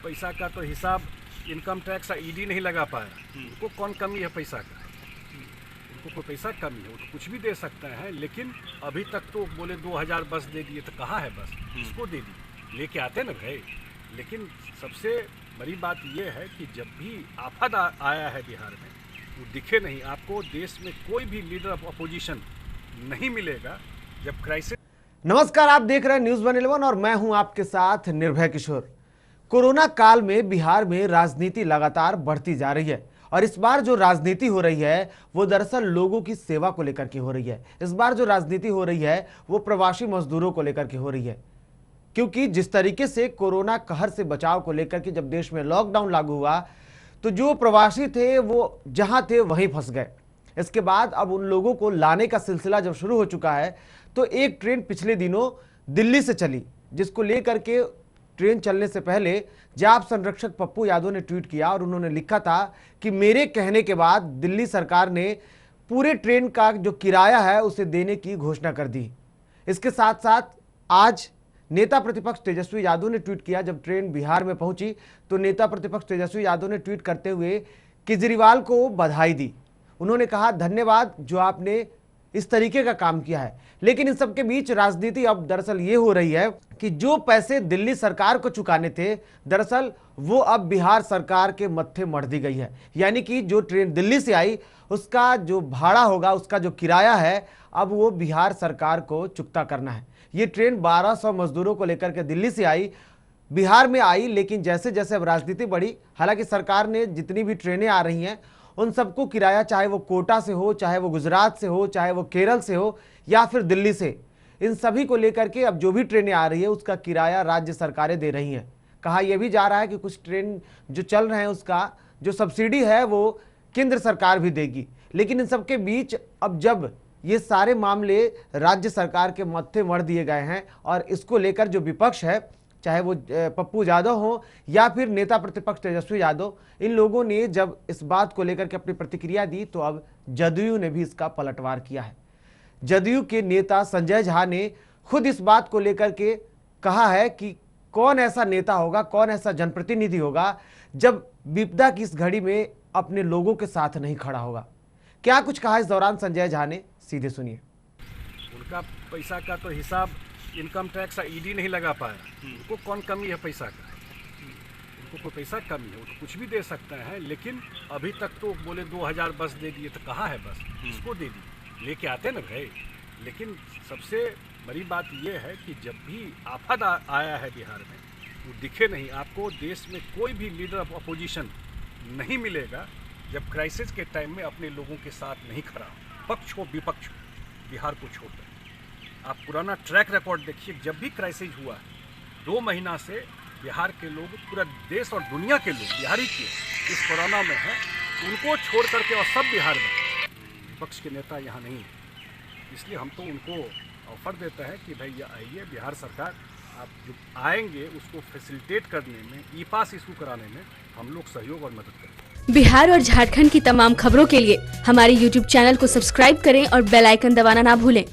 पैसा का तो हिसाब इनकम टैक्स ईडी नहीं लगा पाया। उनको कौन कमी है पैसा का? उनको कोई पैसा कमी है, वो तो कुछ भी दे सकते हैं। लेकिन अभी तक तो बोले 2000 बस दे दिए, तो कहाँ है बस? किसको दे दी? लेके आते ना भाई। लेकिन सबसे बड़ी बात यह है कि जब भी आफत आया है बिहार में, वो दिखे नहीं। आपको देश में कोई भी लीडर ऑफ अपोजिशन नहीं मिलेगा जब क्राइसिस। नमस्कार, आप देख रहे हैं न्यूज़ 111 और मैं हूं आपके साथ निर्भय किशोर। कोरोना काल में बिहार में राजनीति लगातार बढ़ती जा रही है और इस बार जो राजनीति हो रही है वो दरअसल लोगों की सेवा को लेकर के हो रही है। इस बार जो राजनीति हो रही है वो प्रवासी मजदूरों को लेकर के हो रही है, क्योंकि जिस तरीके से कोरोना कहर से बचाव को लेकर के जब देश में लॉकडाउन लागू हुआ तो जो प्रवासी थे वो जहां थे वहीं फंस गए। इसके बाद अब उन लोगों को लाने का सिलसिला जब शुरू हो चुका है तो एक ट्रेन पिछले दिनों दिल्ली से चली, जिसको लेकर के ट्रेन चलने से पहले जाप संरक्षक पप्पू यादव ने ट्वीट किया और उन्होंने लिखा था कि मेरे कहने के बाद दिल्ली सरकार ने पूरे ट्रेन का जो किराया है उसे देने की घोषणा कर दी। इसके साथ साथ आज नेता प्रतिपक्ष तेजस्वी यादव ने ट्वीट किया। जब ट्रेन बिहार में पहुंची तो नेता प्रतिपक्ष तेजस्वी यादव ने ट्वीट करते हुए केजरीवाल को बधाई दी। उन्होंने कहा, धन्यवाद जो आपने इस तरीके का काम किया है। लेकिन इन सबके बीच राजनीति अब दरअसल ये हो रही है कि जो पैसे दिल्ली सरकार को चुकाने थे दरअसल वो अब बिहार सरकार के मत्थे मढ़ दी गई है। यानी कि जो ट्रेन दिल्ली से आई उसका जो भाड़ा होगा, उसका जो किराया है, अब वो बिहार सरकार को चुकता करना है। ये ट्रेन 1200 मजदूरों को लेकर के दिल्ली से आई, बिहार में आई। लेकिन जैसे जैसे अब राजनीति बढ़ी, हालांकि सरकार ने जितनी भी ट्रेनें आ रही हैं उन सबको किराया, चाहे वो कोटा से हो, चाहे वो गुजरात से हो, चाहे वो केरल से हो या फिर दिल्ली से, इन सभी को लेकर के अब जो भी ट्रेनें आ रही है उसका किराया राज्य सरकारें दे रही हैं। कहा यह भी जा रहा है कि कुछ ट्रेन जो चल रहे हैं उसका जो सब्सिडी है वो केंद्र सरकार भी देगी। लेकिन इन सबके बीच अब जब ये सारे मामले राज्य सरकार के मत्थे मढ़ दिए गए हैं और इसको लेकर जो विपक्ष है, चाहे वो पप्पू यादव हो या फिर नेता प्रतिपक्ष तेजस्वी यादव, इन लोगों ने जब इस बात को लेकर के अपनी प्रतिक्रिया दी तो अब जदयू ने भी इसका पलटवार किया है। जदयू के नेता संजय झा ने खुद इस बात को लेकर के कहा है कि कौन ऐसा नेता होगा, कौन ऐसा जनप्रतिनिधि होगा जब विपदा की इस घड़ी में अपने लोगों के साथ नहीं खड़ा होगा। क्या कुछ कहा इस दौरान संजय झा ने, सीधे सुनिए। उनका पैसा का तो हिसाब इनकम टैक्स ईडी नहीं लगा पाया। उनको कौन कमी है पैसा का? उनको कोई पैसा कमी है, वो तो कुछ भी दे सकते हैं। लेकिन अभी तक तो बोले 2000 बस दे दिए, तो कहाँ है बस? किसको दे दी? लेके आते ना भाई। लेकिन सबसे बड़ी बात यह है कि जब भी आफत आया है बिहार में, वो दिखे नहीं। आपको देश में कोई भी लीडर ऑफ अपोजिशन नहीं मिलेगा जब क्राइसिस के टाइम में अपने लोगों के साथ नहीं खड़ा हो, पक्ष हो विपक्ष हो, बिहार को छोड़कर। आप पुराना ट्रैक रिकॉर्ड देखिए, जब भी क्राइसिस हुआ है 2 महीना से बिहार के लोग, पूरा देश और दुनिया के लोग बिहारी के इस कोरोना में हैं, उनको छोड़ करके और सब बिहार में। विपक्ष के नेता यहाँ नहीं है, इसलिए हम तो उनको ऑफर देते हैं कि भैया आइए, बिहार सरकार आप जो आएंगे उसको फैसिलिटेट करने में, ई पास इशू कराने में हम लोग सहयोग और मदद करेंगे। बिहार और झारखंड की तमाम खबरों के लिए हमारे YouTube चैनल को सब्सक्राइब करें और बेल आइकन दबाना ना भूलें।